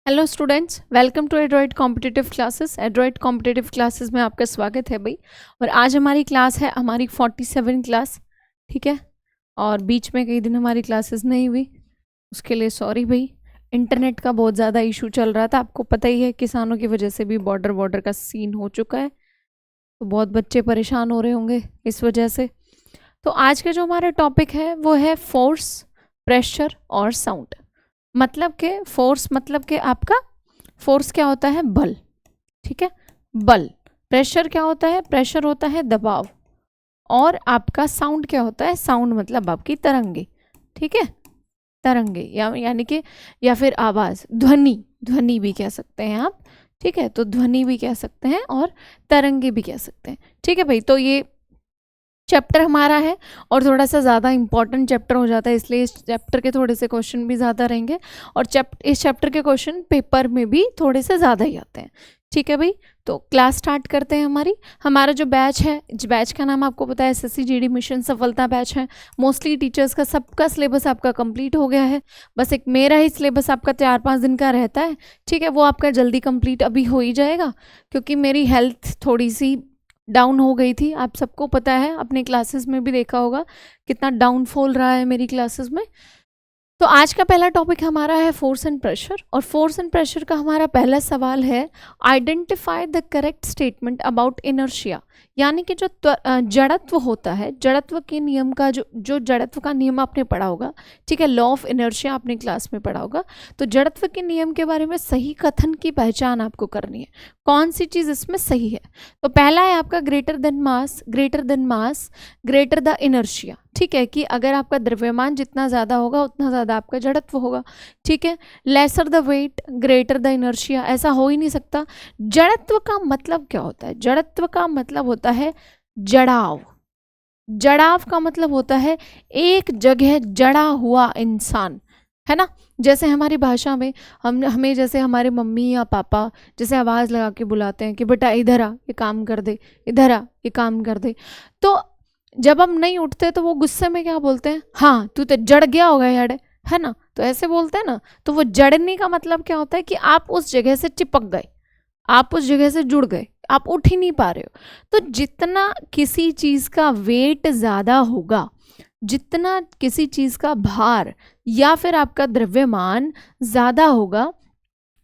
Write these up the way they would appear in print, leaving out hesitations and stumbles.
Hello students, welcome to Edroid competitive classes. Edroid competitive classes में आपका स्वागत है भाई। और आज हमारी क्लास है हमारी 47 क्लास, ठीक है। और बीच में कई दिन हमारी क्लासेस नहीं हुई, उसके लिए सॉरी भाई। इंटरनेट का बहुत ज़्यादा इशू चल रहा था, आपको पता ही है, किसानों की वजह से भी बॉर्डर का सीन हो चुका है, तो बहुत बच्चे परेशान हो रहे होंगे इस वजह से। तो आज का जो हमारा टॉपिक है वो है फोर्स, प्रेशर और साउंड। मतलब के फोर्स मतलब के आपका फोर्स क्या होता है? बल, ठीक है, बल। प्रेशर क्या होता है? प्रेशर होता है दबाव। और आपका साउंड क्या होता है? साउंड मतलब आपकी तरंगे, ठीक है, तरंगे यानी कि या फिर आवाज, ध्वनि, ध्वनि भी कह सकते हैं आप, ठीक है। तो ध्वनि भी कह सकते हैं और तरंगे भी कह सकते हैं, ठीक है भाई। तो ये चैप्टर हमारा है और थोड़ा सा ज़्यादा इंपॉर्टेंट चैप्टर हो जाता है, इसलिए इस चैप्टर के थोड़े से क्वेश्चन भी ज़्यादा रहेंगे और इस चैप्टर के क्वेश्चन पेपर में भी थोड़े से ज़्यादा ही आते हैं, ठीक है भाई। तो क्लास स्टार्ट करते हैं। हमारा जो बैच है, बैच का नाम आपको पता है, SSC GD मिशन सफलता बैच है। मोस्टली टीचर्स का सबका सिलेबस आपका कंप्लीट हो गया है, बस एक मेरा ही सिलेबस आपका 4-5 दिन का रहता है, ठीक है। वो आपका जल्दी कंप्लीट अभी हो ही जाएगा, क्योंकि मेरी हेल्थ थोड़ी सी डाउन हो गई थी। आप सबको पता है, अपने क्लासेस में भी देखा होगा कितना डाउनफॉल रहा है मेरी क्लासेस में। तो आज का पहला टॉपिक हमारा है फोर्स एंड प्रेशर। और फोर्स एंड प्रेशर का हमारा पहला सवाल है, identify the correct statement about inertia. यानी कि जो जड़त्व होता है, जड़त्व के नियम का जो जड़त्व का नियम आपने पढ़ा होगा, ठीक है, लॉ ऑफ इनर्शिया आपने क्लास में पढ़ा होगा। तो जड़त्व के नियम के बारे में सही कथन की पहचान आपको करनी है, कौन सी चीज़ इसमें सही है। तो पहला है आपका greater then mass, greater then mass greater the inertia, ठीक है, कि अगर आपका द्रव्यमान जितना ज़्यादा होगा उतना ज़्यादा आपका जड़त्व होगा, ठीक है। Lesser the weight greater the inertia, ऐसा हो ही नहीं सकता। जड़त्व का मतलब क्या होता है? जड़त्व का मतलब होता है जड़ाव। जड़ाव का मतलब होता है एक जगह जड़ा हुआ इंसान, है ना। जैसे हमारी भाषा में हमें जैसे हमारे मम्मी या पापा जैसे आवाज़ लगा के बुलाते हैं कि बेटा इधर आ, ये काम कर दे, इधर आ, ये काम कर दे। तो जब हम नहीं उठते तो वो गुस्से में क्या बोलते हैं? हाँ, तू तो जड़ गया होगा यार, है ना। तो ऐसे बोलते हैं ना। तो वो जड़ने का मतलब क्या होता है कि आप उस जगह से चिपक गए, आप उस जगह से जुड़ गए, आप उठ ही नहीं पा रहे हो। तो जितना किसी चीज़ का वेट ज़्यादा होगा, जितना किसी चीज़ का भार या फिर आपका द्रव्यमान ज़्यादा होगा,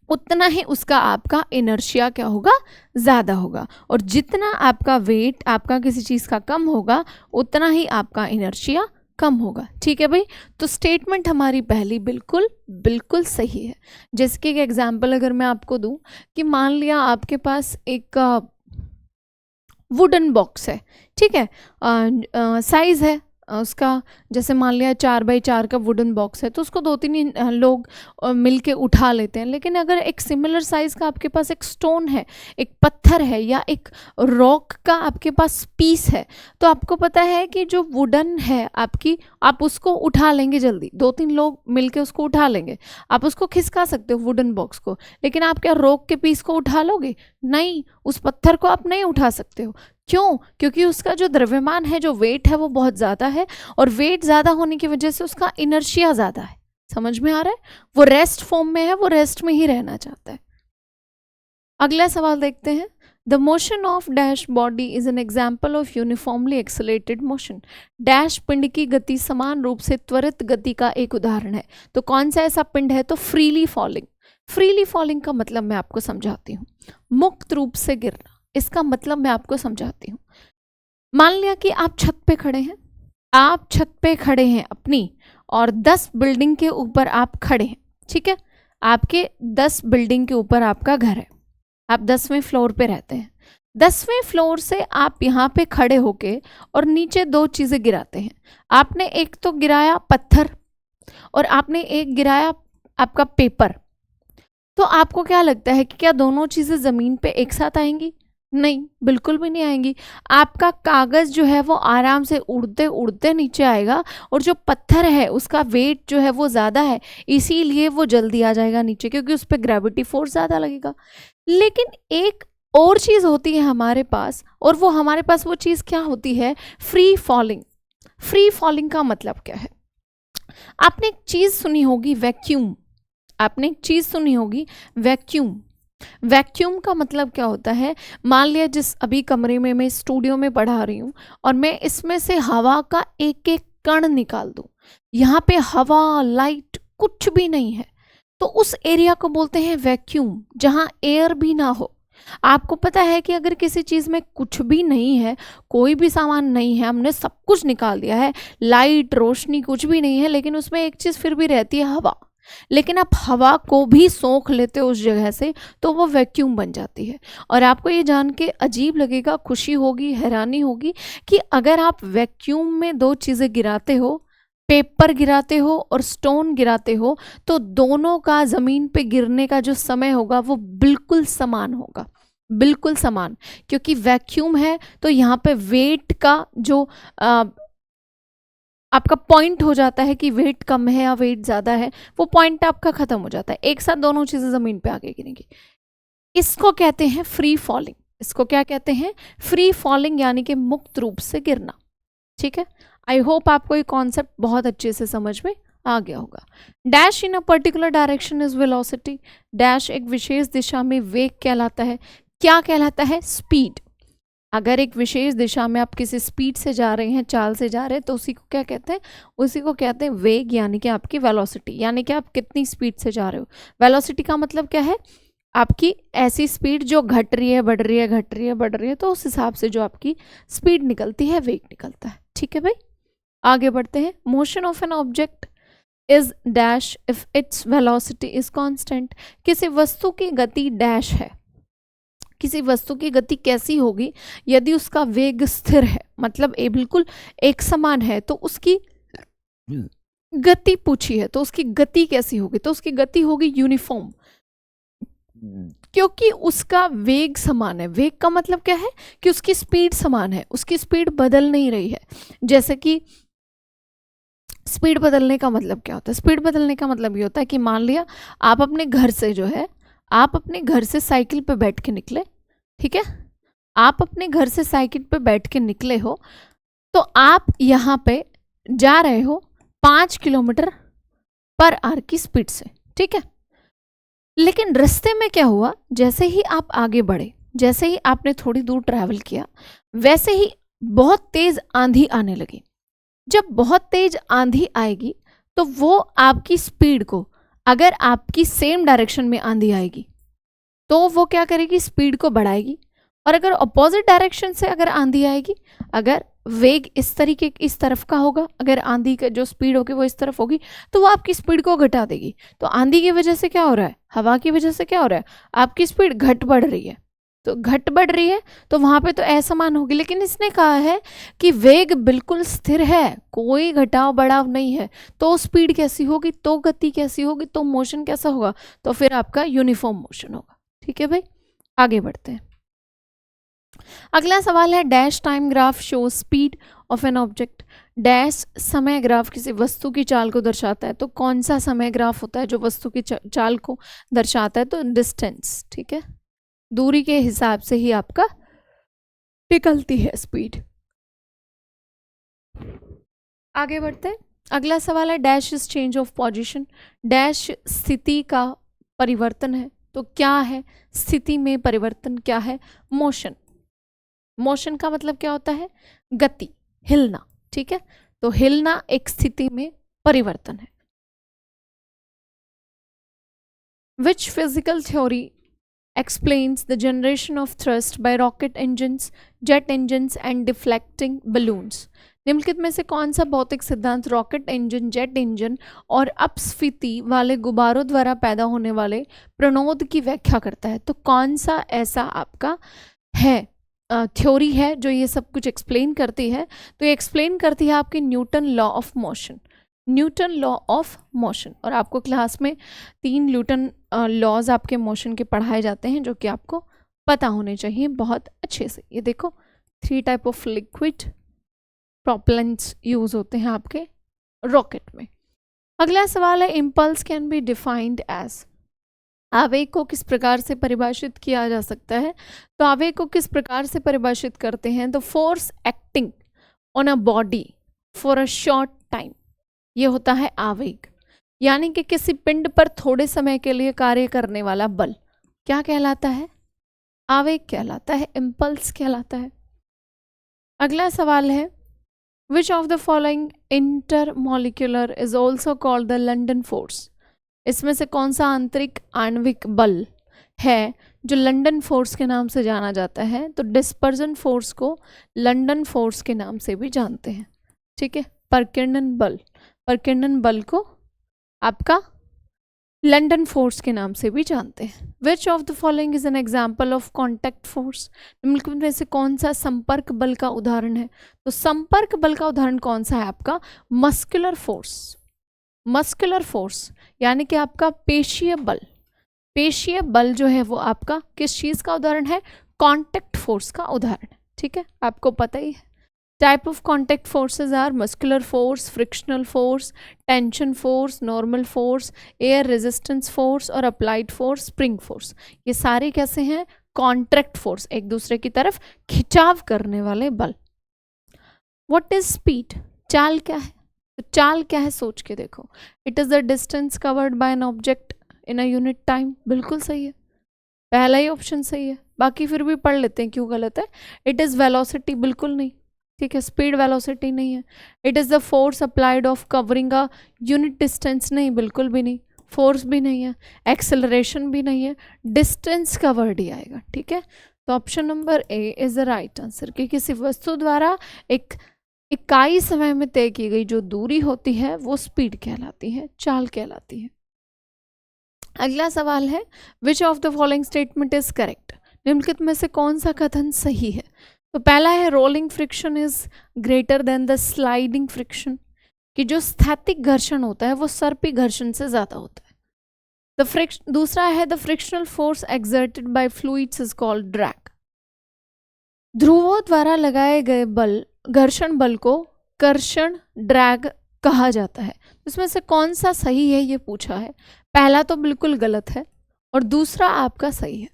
उतना ही उसका आपका इनर्शिया क्या होगा? ज़्यादा होगा। और जितना आपका वेट आपका किसी चीज़ का कम होगा, उतना ही आपका इनर्शिया कम होगा, ठीक है भाई। तो स्टेटमेंट हमारी पहली बिल्कुल बिल्कुल सही है। जैसे कि एक एग्जांपल अगर मैं आपको दूं कि मान लिया आपके पास एक वुडन बॉक्स है, ठीक है, साइज है उसका, जैसे मान लिया 4x4 का वुडन बॉक्स है, तो उसको 2-3 लोग मिल के उठा लेते हैं। लेकिन अगर एक सिमिलर साइज का आपके पास एक स्टोन है, एक पत्थर है, या एक रॉक का आपके पास पीस है, तो आपको पता है कि जो वुडन है आपकी, आप उसको उठा लेंगे जल्दी, 2-3 लोग मिल के उसको उठा लेंगे, आप उसको खिसका सकते हो वुडन बॉक्स को। लेकिन आप क्या रॉक के पीस को उठा लोगे? नहीं, उस पत्थर को आप नहीं उठा सकते हो। क्यों? क्योंकि उसका जो द्रव्यमान है, जो वेट है, वो बहुत ज़्यादा है, और वेट ज़्यादा होने की वजह से उसका इनर्शिया ज़्यादा है। समझ में आ रहा है? वो रेस्ट फॉर्म में है, वो रेस्ट में ही रहना चाहता है। अगला सवाल देखते हैं। The motion of dash body is an example of uniformly accelerated motion. Dash पिंड की गति समान रूप से त्वरित गति का एक उदाहरण है। तो कौन सा ऐसा पिंड है? तो फ्रीली फॉलिंग। फ्रीली फॉलिंग का मतलब मैं आपको समझाती हूँ। मुक्त रूप से गिरना, इसका मतलब मैं आपको समझाती हूँ। मान लिया कि आप छत पे खड़े हैं, आप छत पे खड़े हैं अपनी, और 10 बिल्डिंग के ऊपर आप खड़े हैं, ठीक है। आपके 10 बिल्डिंग के ऊपर आपका घर है, आप 10वें फ्लोर पे रहते हैं। 10वें फ्लोर से आप यहाँ पे खड़े होके और नीचे 2 चीज़ें गिराते हैं। आपने एक तो गिराया पत्थर, और आपने एक गिराया आपका पेपर। तो आपको क्या लगता है कि क्या दोनों चीज़ें ज़मीन पे एक साथ आएंगी? नहीं, बिल्कुल भी नहीं आएंगी। आपका कागज़ जो है वो आराम से उड़ते उड़ते नीचे आएगा, और जो पत्थर है उसका वेट जो है वो ज़्यादा है, इसीलिए वो जल्दी आ जाएगा नीचे, क्योंकि उस पर ग्रेविटी फोर्स ज़्यादा लगेगा। लेकिन एक और चीज़ होती है हमारे पास, और वो हमारे पास वो चीज़ क्या होती है? Free falling. फ्री फॉलिंग का मतलब क्या है? आपने एक चीज़ सुनी होगी, वैक्यूम। आपने एक चीज सुनी होगी, वैक्यूम। वैक्यूम का मतलब क्या होता है, मान लिया जिस अभी कमरे में मैं स्टूडियो में पढ़ा रही हूँ और मैं इसमें से हवा का एक एक कण निकाल दूं, यहाँ पे हवा लाइट कुछ भी नहीं है, तो उस एरिया को बोलते हैं वैक्यूम, जहाँ एयर भी ना हो। आपको पता है कि अगर किसी चीज में कुछ भी नहीं है, कोई भी सामान नहीं है, हमने सब कुछ निकाल दिया है, लाइट रोशनी कुछ भी नहीं है, लेकिन उसमें एक चीज फिर भी रहती है, हवा। लेकिन आप हवा को भी सोख लेते हो उस जगह से, तो वो वैक्यूम बन जाती है। और आपको ये जान के अजीब लगेगा, खुशी होगी, हैरानी होगी कि अगर आप वैक्यूम में दो चीज़ें गिराते हो, पेपर गिराते हो और स्टोन गिराते हो, तो दोनों का ज़मीन पे गिरने का जो समय होगा वो बिल्कुल समान होगा, बिल्कुल समान। क्योंकि वैक्यूम है तो यहाँ पे वेट का जो आपका पॉइंट हो जाता है कि वेट कम है या वेट ज़्यादा है, वो पॉइंट आपका ख़त्म हो जाता है, एक साथ दोनों चीज़ें ज़मीन पे आके गिरेंगी। इसको कहते हैं फ्री फॉलिंग। इसको क्या कहते हैं? फ्री फॉलिंग, यानी कि मुक्त रूप से गिरना। ठीक है, आई होप आपको ये कॉन्सेप्ट बहुत अच्छे से समझ में आ गया होगा। Dash in a particular direction is velocity. Dash एक विशेष दिशा में वेग कहलाता है। क्या कहलाता है? स्पीड। अगर एक विशेष दिशा में आप किसी स्पीड से जा रहे हैं, चाल से जा रहे हैं, तो उसी को क्या कहते हैं? उसी को कहते हैं वेग, यानी कि आपकी वेलोसिटी, यानी कि आप कितनी स्पीड से जा रहे हो। वेलोसिटी का मतलब क्या है? आपकी ऐसी स्पीड जो घट रही है, बढ़ रही है, घट रही है, बढ़ रही है, तो उस हिसाब से जो आपकी स्पीड निकलती है, वेग निकलता है। ठीक है भाई, आगे बढ़ते हैं। Motion of an object is dash if its velocity is constant. किसी वस्तु की गति डैश है। किसी वस्तु की गति कैसी होगी? यदि उसका वेग स्थिर है, मतलब बिल्कुल एक समान है, तो उसकी गति पूछी है, तो उसकी गति कैसी होगी? तो उसकी गति होगी यूनिफॉर्म, क्योंकि उसका वेग समान है। वेग का मतलब क्या है? कि उसकी स्पीड समान है, उसकी स्पीड बदल नहीं रही है। जैसे कि स्पीड बदलने का मतलब क्या होता है? स्पीड बदलने का मतलब ये होता है कि मान लिया आप अपने घर से जो है, आप अपने घर से साइकिल पे बैठ के निकले, ठीक है, आप अपने घर से साइकिल पे बैठ के निकले हो, तो आप यहाँ पे जा रहे हो 5 किलोमीटर पर आवर की स्पीड से, ठीक है। लेकिन रास्ते में क्या हुआ? जैसे ही आप आगे बढ़े, जैसे ही आपने थोड़ी दूर ट्रैवल किया, वैसे ही बहुत तेज आंधी आने लगी। जब बहुत तेज आंधी आएगी तो वो आपकी स्पीड को, अगर आपकी सेम डायरेक्शन में आंधी आएगी तो वो क्या करेगी? स्पीड को बढ़ाएगी। और अगर अपोजिट डायरेक्शन से अगर आंधी आएगी, अगर वेग इस तरीके इस तरफ का होगा, अगर आंधी का जो स्पीड होगी वो इस तरफ होगी, तो वो आपकी स्पीड को घटा देगी। तो आंधी की वजह से क्या हो रहा है? हवा की वजह से क्या हो रहा है? आपकी स्पीड घट बढ़ रही है। तो घट बढ़ रही है तो वहां पे तो असमान होगी। लेकिन इसने कहा है कि वेग बिल्कुल स्थिर है, कोई घटाव बढ़ाव नहीं है, तो स्पीड कैसी होगी? तो गति कैसी होगी? तो मोशन कैसा होगा? तो फिर आपका यूनिफॉर्म मोशन होगा। ठीक है भाई, आगे बढ़ते हैं। अगला सवाल है, dash time graph show speed of an object. Dash समय ग्राफ किसी वस्तु की चाल को दर्शाता है। तो कौन सा समय ग्राफ होता है जो वस्तु की चाल को दर्शाता है? तो डिस्टेंस, ठीक है, दूरी के हिसाब से ही आपका निकलती है स्पीड। आगे बढ़ते हैं। अगला सवाल है, dash is change of position. Dash स्थिति का परिवर्तन है। तो क्या है स्थिति में परिवर्तन? क्या है? मोशन। मोशन का मतलब क्या होता है? गति, हिलना, ठीक है। तो हिलना एक स्थिति में परिवर्तन है। Which physical theory explains the generation of thrust by rocket engines, jet engines and deflecting balloons। निम्नलिखित में से कौन सा भौतिक सिद्धांत रॉकेट इंजन, जेट इंजन और अपस्फीति वाले गुब्बारों द्वारा पैदा होने वाले प्रणोद की व्याख्या करता है? तो कौन सा ऐसा आपका है थ्योरी है जो ये सब कुछ एक्सप्लेन करती है? तो ये एक्सप्लेन करती है आपकी Newton law of motion. Newton law of motion. और आपको क्लास में 3 न्यूटन लॉज आपके मोशन के पढ़ाए जाते हैं, जो कि आपको पता होने चाहिए बहुत अच्छे से। ये देखो, 3 type of liquid propellants use होते हैं आपके रॉकेट में। अगला सवाल है, impulse can be defined as. आवेग को किस प्रकार से परिभाषित किया जा सकता है? तो आवेग को किस प्रकार से परिभाषित करते हैं? तो force acting on a body for a short time, ये होता है आवेग। यानी कि किसी पिंड पर थोड़े समय के लिए कार्य करने वाला बल क्या कहलाता है? आवेग कहलाता है, इम्पल्स कहलाता है। अगला सवाल है, which of the following intermolecular is also called the London force? इसमें से कौन सा आंतरिक आणविक बल है जो लंदन फोर्स के नाम से जाना जाता है? तो डिस्पर्जन फोर्स को लंदन फोर्स के नाम से भी जानते हैं, ठीक है। परकिंडन बल को आपका लंदन फोर्स के नाम से भी जानते हैं। विच of the following is an example of contact force? निम्नलिखित में से कौन सा संपर्क बल का उदाहरण है? तो संपर्क बल का उदाहरण कौन सा है आपका? Muscular force. मस्कुलर फोर्स यानी कि आपका पेशीय बल। पेशीय बल जो है वो आपका किस चीज का उदाहरण है? कॉन्टैक्ट फोर्स का उदाहरण है, ठीक है, आपको पता ही है। Type of contact forces are muscular force, frictional force, tension force, normal force, air resistance force और अप्लाइड फोर्स, स्प्रिंग फोर्स। ये सारे कैसे हैं? कॉन्ट्रैक्ट फोर्स, एक दूसरे की तरफ खिंचाव करने वाले बल। What is speed? चाल क्या है? तो चाल क्या है सोच के देखो। It is the distance covered by an object in a unit time. बिल्कुल सही है, पहला ही ऑप्शन सही है, बाकी फिर भी पढ़ लेते हैं क्यों गलत है। इट इज वेलोसिटी, बिल्कुल नहीं, ठीक है, स्पीड वेलोसिटी नहीं है। It is the force applied of covering a unit distance, नहीं, बिल्कुल भी नहीं, फोर्स भी नहीं है, एक्सेलरेशन भी नहीं है, डिस्टेंस कवर्ड ही आएगा, ठीक है। तो option number A is the right answer कि किसी वस्तु द्वारा एक इकाई समय में तय की गई जो दूरी होती है वो स्पीड कहलाती है, चाल कहलाती है। अगला सवाल है, which of the following statement is correct? निम्नलिखित में से कौन सा कथन सही है? तो पहला है, rolling friction is greater than the sliding friction, कि जो स्थैतिक घर्षण होता है वो सर्पी घर्षण से ज्यादा होता है। दूसरा है, the frictional force exerted by fluids is called drag. ध्रुवों द्वारा लगाए गए बल, घर्षण बल को कर्षण, ड्रैग कहा जाता है। इसमें से कौन सा सही है ये पूछा है। पहला तो बिल्कुल गलत है और दूसरा आपका सही है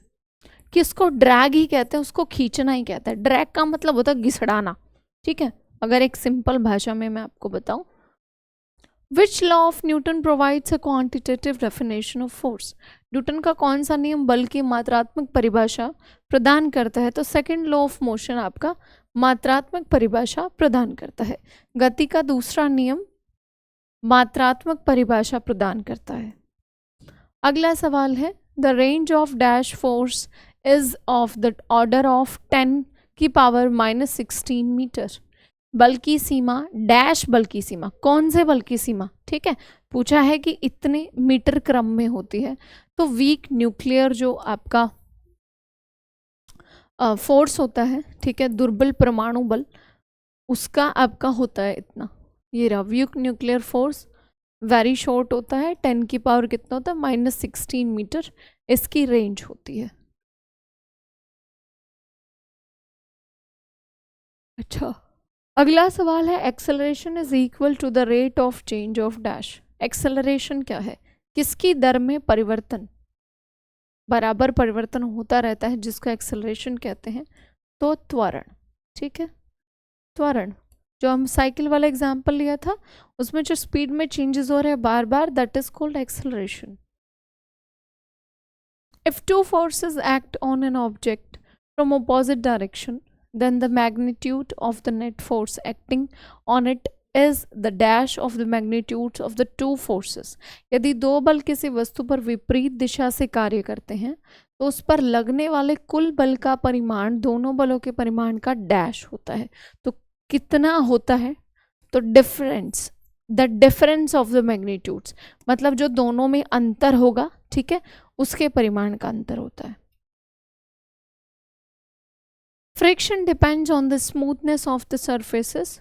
कि इसको ड्रैग ही कहते हैं, उसको खींचना ही कहते हैं। ड्रैग का मतलब होता है घिसड़ाना, ठीक है, अगर एक सिंपल भाषा में मैं आपको बताऊं। Which law of Newton provides a quantitative definition of force? Newton का कौन सा नियम बल की मात्रात्मक परिभाषा प्रदान करता है? तो सेकंड लॉ ऑफ मोशन आपका मात्रात्मक परिभाषा प्रदान करता है। गति का दूसरा नियम मात्रात्मक परिभाषा प्रदान करता है। अगला सवाल है, the range of dash force is of the order of 10 की पावर -16 मीटर। बल की सीमा, डैश बल की सीमा, कौन से बल की सीमा, ठीक है, पूछा है कि इतने मीटर क्रम में होती है। तो वीक न्यूक्लियर जो आपका फोर्स होता है, ठीक है, दुर्बल परमाणु बल, उसका आपका होता है इतना, ये रहा weak nuclear force, very short होता है, 10 की पावर कितना होता है? -16 मीटर इसकी रेंज होती है। अच्छा, अगला सवाल है, acceleration is equal to the rate of change of dash. Acceleration क्या है? किसकी दर में परिवर्तन, बराबर परिवर्तन होता रहता है जिसको एक्सेलरेशन कहते हैं। तो त्वरण, ठीक है, त्वरण, जो हम साइकिल वाला एग्जांपल लिया था उसमें जो स्पीड में चेंजेस हो रहे हैं बार बार, that is called acceleration. If two forces act on an object from opposite direction, then the magnitude of the net force acting on it is the dash of the magnitudes of the two forces। यदि दो बल किसी वस्तु पर विपरीत दिशा से कार्य करते हैं तो उस पर लगने वाले कुल बल का परिमाण दोनों बलों के परिमाण का डैश होता है। तो कितना होता है? तो difference, the difference of the magnitudes, मतलब जो दोनों में अंतर होगा, ठीक है, उसके परिमाण का अंतर होता है। Friction depends on the smoothness of the surfaces.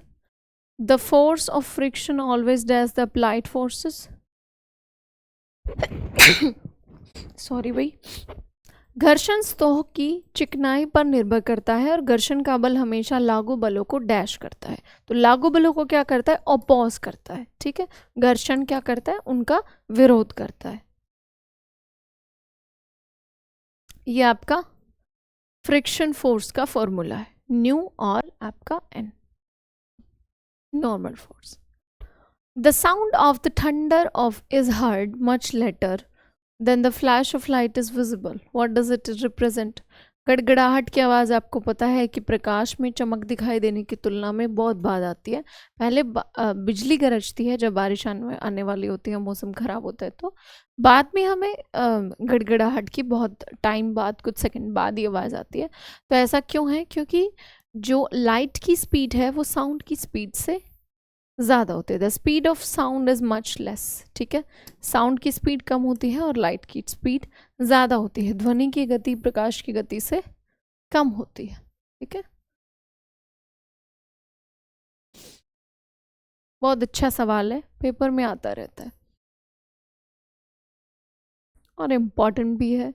The force of friction always does the applied forces. Sorry भाई, घर्षण स्तोह की चिकनाई पर निर्भर करता है और घर्षण का बल हमेशा लागू बलों को डैश करता है। तो लागू बलों को क्या करता है? अपोज करता है, ठीक है, घर्षण क्या करता है? उनका विरोध करता है। ये आपका फ्रिक्शन फोर्स का फॉर्मूला है, न्यू और आपका N, normal force. The sound of the thunder of is heard much later than the flash of light is visible, what does it represent? गड़गड़ाहट की आवाज़ आपको पता है कि प्रकाश में चमक दिखाई देने की तुलना में बहुत बाद आती है। पहले बिजली गरजती है जब बारिश आने वाली होती है, मौसम ख़राब होता है, तो बाद में हमें गड़गड़ाहट की बहुत टाइम बाद, कुछ सेकंड बाद ही आवाज़ आती है। तो ऐसा क्यों है? क्योंकि जो लाइट की स्पीड है वो साउंड की स्पीड से ज़्यादा होती है। The speed of sound is much less, ठीक है। साउंड की स्पीड कम होती है और लाइट की स्पीड ज़्यादा होती है। ध्वनि की गति प्रकाश की गति से कम होती है, ठीक है। बहुत अच्छा सवाल है, पेपर में आता रहता है और इम्पॉर्टेंट भी है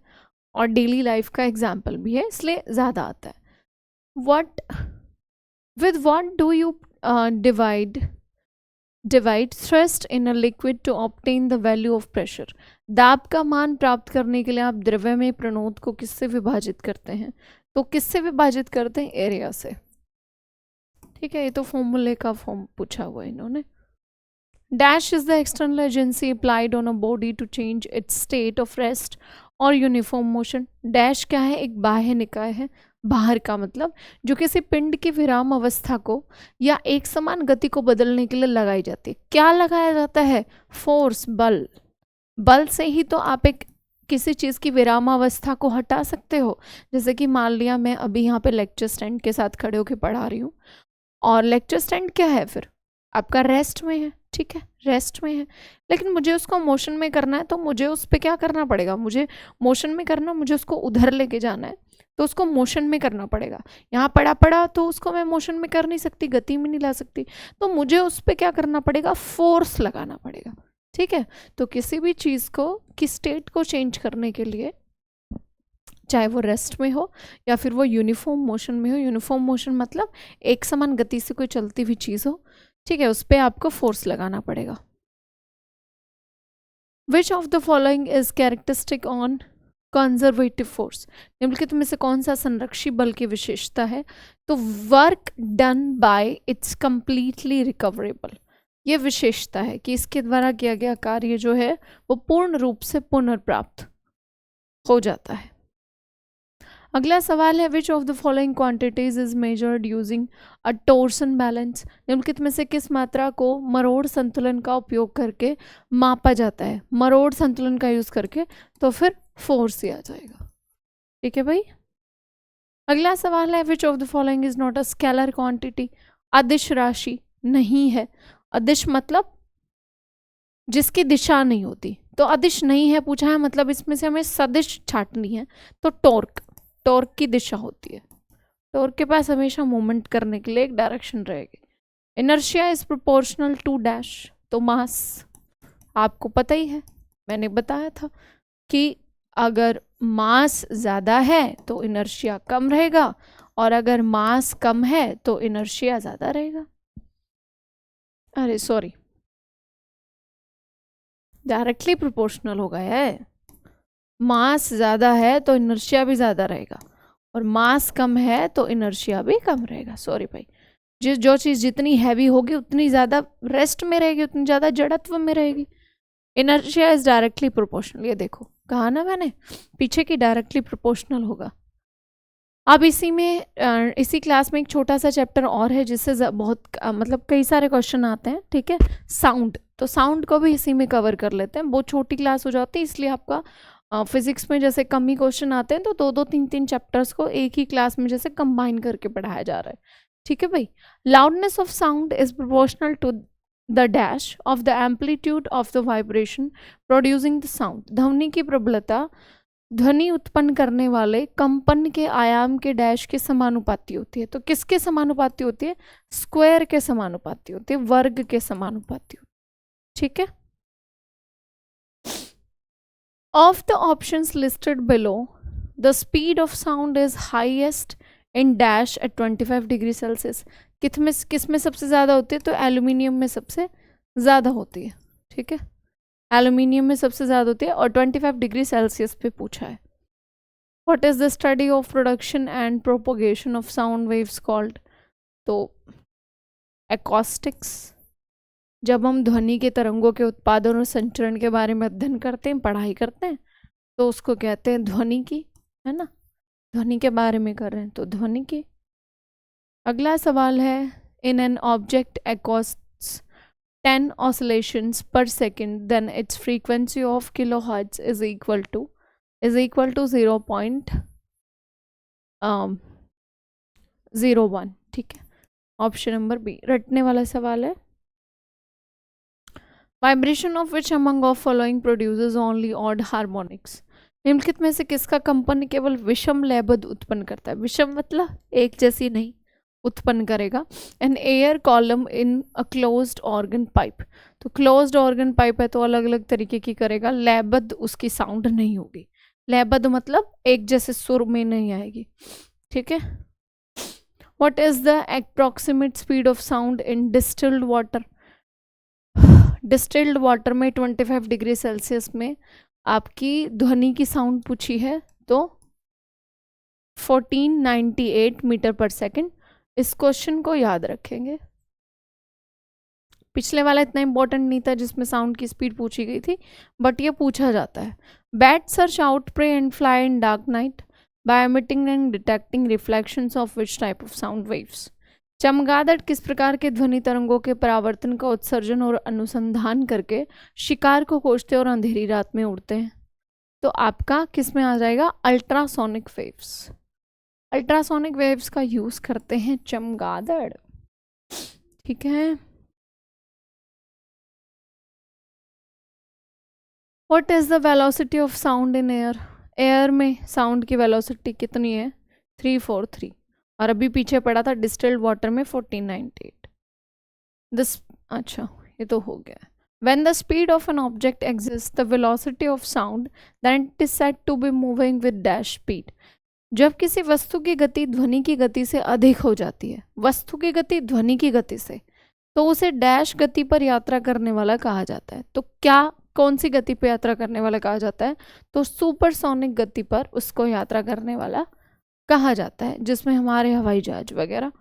और डेली लाइफ का एग्जाम्पल भी है, इसलिए ज़्यादा आता है। What with what do you divide thrust in a liquid to obtain the value of pressure? दाब का मान प्राप्त करने के लिए आप द्रव्य में प्रणोद को किससे विभाजित करते हैं? तो किससे विभाजित करते हैं? एरिया से, ठीक है। ये तो फॉर्मूले का फॉर्म पूछा हुआ है इन्होंने। Dash is the external agency applied on a body to change its state of rest और यूनिफॉर्म मोशन। डैश क्या है? एक बाह्य निकाय है। बाहर का मतलब जो किसी पिंड की विराम अवस्था को या एक समान गति को बदलने के लिए लगाई जाती है। क्या लगाया जाता है? फोर्स, बल। बल से ही तो आप एक किसी चीज़ की विरामावस्था को हटा सकते हो। जैसे कि मान लिया मैं अभी यहाँ पे लेक्चर स्टैंड के साथ खड़े होकर पढ़ा रही हूँ और लेक्चर स्टैंड क्या है? फिर आपका रेस्ट में है, ठीक है, रेस्ट में है। लेकिन मुझे उसको मोशन में करना है, तो मुझे उस पर क्या करना पड़ेगा? मुझे मोशन में करना, मुझे उसको उधर लेके जाना है, तो उसको मोशन में करना पड़ेगा। यहाँ पड़ा पड़ा तो उसको मैं मोशन में कर नहीं सकती, गति में नहीं ला सकती, तो मुझे उस पर क्या करना पड़ेगा? फोर्स लगाना पड़ेगा, ठीक है। तो किसी भी चीज़ को की स्टेट को चेंज करने के लिए, चाहे वो रेस्ट में हो या फिर वो यूनिफॉर्म मोशन में हो, यूनिफॉर्म मोशन मतलब एक समान गति से कोई चलती हुई चीज़ हो, ठीक है, उस पर आपको फोर्स लगाना पड़ेगा। विच of the following is characteristic on conservative force? निम्नलिखित में से कौन सा संरक्षी बल की विशेषता है? तो work done by it's completely recoverable, ये विशेषता है कि इसके द्वारा किया गया कार्य जो है वो पूर्ण रूप से पुनर्प्राप्त हो जाता है। अगला सवाल है which of the following quantities is measured using a torsion balance? निम्नलिखित में से किस मात्रा को मरोड़ संतुलन का उपयोग करके मापा जाता है? मरोड़ संतुलन का यूज करके, तो फिर फोर्स ही आ जाएगा, ठीक है भाई। अगला सवाल है which of the following is not a scalar quantity? अदिश राशि नहीं है। अदिश मतलब जिसकी दिशा नहीं होती, तो अदिश नहीं है पूछा है, मतलब इसमें से हमें सदिश छाटनी है। तो टॉर्क, टॉर्क की दिशा होती है। टॉर्क के पास हमेशा मूवमेंट करने के लिए एक डायरेक्शन रहेगी। Inertia is proportional to dash, तो मास आपको पता ही है, मैंने बताया था कि अगर मास ज़्यादा है तो इनर्शिया कम रहेगा, और अगर मास कम है तो इनर्शिया ज़्यादा रहेगा। अरे सॉरी, डायरेक्टली प्रोपोर्शनल हो गया है। मास ज़्यादा है तो इनर्शिया भी ज़्यादा रहेगा, और मास कम है तो इनर्शिया भी कम रहेगा। सॉरी भाई, जो चीज़ जितनी हैवी होगी उतनी ज़्यादा रेस्ट में रहेगी, उतनी ज़्यादा जड़त्व में रहेगी। इनर्शिया इज डायरेक्टली प्रोपोर्शनल, ये देखो कहा ना मैंने, पीछे की डायरेक्टली प्रोपोर्शनल होगा। अब इसी में इसी क्लास में एक छोटा सा चैप्टर और है जिससे बहुत मतलब कई सारे क्वेश्चन आते हैं, ठीक है। साउंड, तो साउंड को भी इसी में कवर कर लेते हैं। बहुत छोटी क्लास हो जाती है, इसलिए आपका फिजिक्स में जैसे कम ही क्वेश्चन आते हैं, तो दो दो तीन तीन चैप्टर्स को एक ही क्लास में जैसे कंबाइन करके पढ़ाया जा रहा है, ठीक है भाई। Loudness of sound is proportional to the dash of the amplitude of the vibration producing the sound. ध्वनि की प्रबलता ध्वनि उत्पन्न करने वाले कंपन के आयाम के डैश के समानुपाती होती है। तो किसके समानुपाती होती है? स्क्वायर के समानुपाती होती है, वर्ग के समानुपाती होती है, ठीक है। Of the options listed below the speed of sound is highest in dash at 25 degree Celsius. किस में सबसे ज़्यादा होती है? तो एल्यूमिनियम में सबसे ज़्यादा होती है, ठीक है, एल्यूमिनियम में सबसे ज़्यादा होती है, और 25 डिग्री सेल्सियस पे पूछा है। What is the study of production and propagation of sound waves called? तो एकॉस्टिक्स, जब हम ध्वनि के तरंगों के उत्पादन और संचरण के बारे में अध्ययन करते हैं, पढ़ाई करते हैं, तो उसको कहते हैं ध्वनिकी, है ना। ध्वनि के बारे में कर रहे हैं तो ध्वनिकी। अगला सवाल है, in an object executes 10 oscillations per second, then its frequency of kilohertz is equal to 0.01। ठीक है, ऑप्शन नंबर बी रटने वाला सवाल है। Vibration of which among of following produces only odd harmonics. निम्नलिखित में से किसका कंपन केवल विषम लयबद्ध उत्पन्न करता है। विषम मतलब एक जैसी नहीं, उत्पन्न करेगा। An air column in a closed organ pipe, तो क्लोज्ड ऑर्गन पाइप है तो अलग अलग तरीके की करेगा, लयबद्ध उसकी साउंड नहीं होगी। लयबद्ध मतलब एक जैसे सुर में नहीं आएगी। ठीक है। What is the approximate speed of sound in distilled water. Distilled water में 25 डिग्री सेल्सियस में आपकी ध्वनि की साउंड पूछी है तो 1498 मीटर पर सेकेंड। इस क्वेश्चन को याद रखेंगे। पिछले वाला इतना इंपॉर्टेंट नहीं था जिसमें साउंड की स्पीड पूछी गई थी, बट ये पूछा जाता है। Bat search out prey and fly in dark night by emitting and detecting reflections of which type of sound waves. चमगादड़ किस प्रकार के ध्वनि तरंगों के परावर्तन का उत्सर्जन और अनुसंधान करके शिकार को खोजते और अंधेरी रात में उड़ते हैं। तो आपका किस में आ जाएगा, अल्ट्रासोनिक वेव्स। अल्ट्रासोनिक वेव्स का यूज करते हैं चमगादड़। ठीक है। What is the velocity of sound in air. Air में साउंड की वेलोसिटी कितनी है, 343, और अभी पीछे पड़ा था डिस्टिल्ड वाटर में 1498। दिस अच्छा ये तो हो गया। When the speed of an object exists, the velocity of sound, then it is said to be moving with dash speed. जब किसी वस्तु की गति ध्वनि की गति से अधिक हो जाती है, वस्तु की गति ध्वनि की गति से, तो उसे डैश गति पर यात्रा करने वाला कहा जाता है। तो क्या कौन सी गति पर यात्रा करने वाला कहा जाता है, तो सुपरसोनिक गति पर उसको यात्रा करने वाला कहा जाता है, जिसमें हमारे हवाई जहाज वगैरह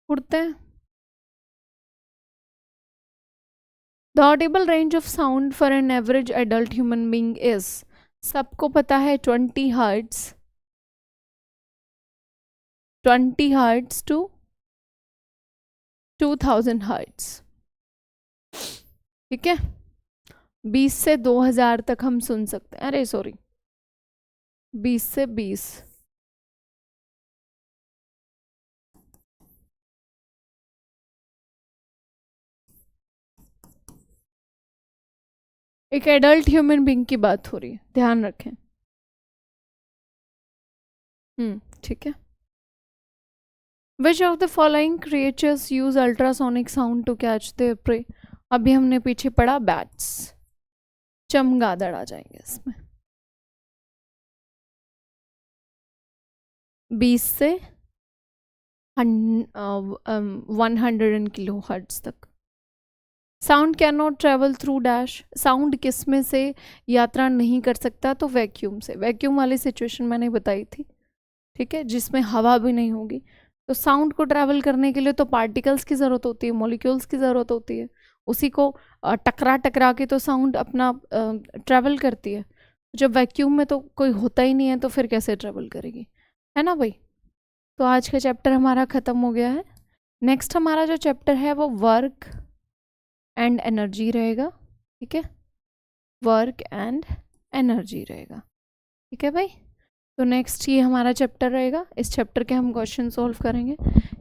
उड़ते हैं। The audible range of sound for an average adult human being is, सबको पता है 20 हर्ट्ज, 20 हर्ट्ज टू 2000 हर्ट्ज। ठीक है, 20 से 2000 तक हम सुन सकते हैं। अरे सॉरी, 20 से 20। एक एडल्ट ह्यूमन बीइंग की बात हो रही है, ध्यान रखें। ठीक है। Which of the following creatures use ultrasonic sound to catch the prey. अभी हमने पीछे पढ़ा बैट्स, चमगादड़ आ जाएंगे इसमें। 20 से 100 किलो हर्ट्ज तक। Sound can not travel through dash, sound किस में से यात्रा नहीं कर सकता, तो वैक्यूम से। वैक्यूम वाली सिचुएशन मैंने बताई थी, ठीक है, जिसमें हवा भी नहीं होगी। तो साउंड को ट्रैवल करने के लिए तो पार्टिकल्स की ज़रूरत होती है, मॉलिक्यूल्स की ज़रूरत होती है, उसी को टकरा टकरा के तो साउंड अपना ट्रैवल करती है। जब वैक्यूम में तो कोई होता ही नहीं है तो फिर कैसे ट्रैवल करेगी, है ना भाई। तो आज का चैप्टर हमारा ख़त्म हो गया है। नेक्स्ट हमारा जो चैप्टर है वो वर्क एंड एनर्जी रहेगा। ठीक है, वर्क एंड एनर्जी रहेगा। ठीक है भाई, तो नेक्स्ट ये हमारा चैप्टर रहेगा। इस चैप्टर के हम क्वेश्चन सॉल्व करेंगे।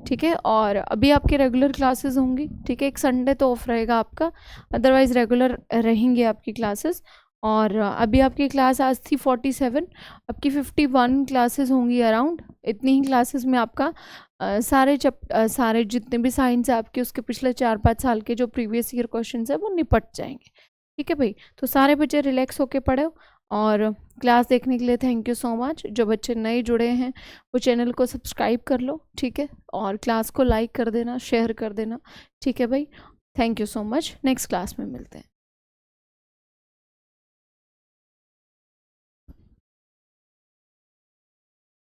ठीक है, और अभी आपकी रेगुलर क्लासेस होंगी। ठीक है, एक संडे तो ऑफ रहेगा आपका, अदरवाइज रेगुलर रहेंगे आपकी क्लासेस। और अभी आपकी क्लास आज थी 47, आपकी 51 क्लासेस होंगी अराउंड। इतनी ही क्लासेस में आपका सारे जितने भी साइंस है आपके, उसके पिछले 4-5 साल के जो प्रीवियस ईयर क्वेश्चन है वो निपट जाएंगे। ठीक है भाई, तो सारे बच्चे रिलैक्स होके पढ़ो। और क्लास देखने के लिए थैंक यू सो मच। जो बच्चे नए जुड़े हैं वो चैनल को सब्सक्राइब कर लो। ठीक है, और क्लास को लाइक कर देना, शेयर कर देना। ठीक है भाई, thank you so much. Next class में मिलते हैं।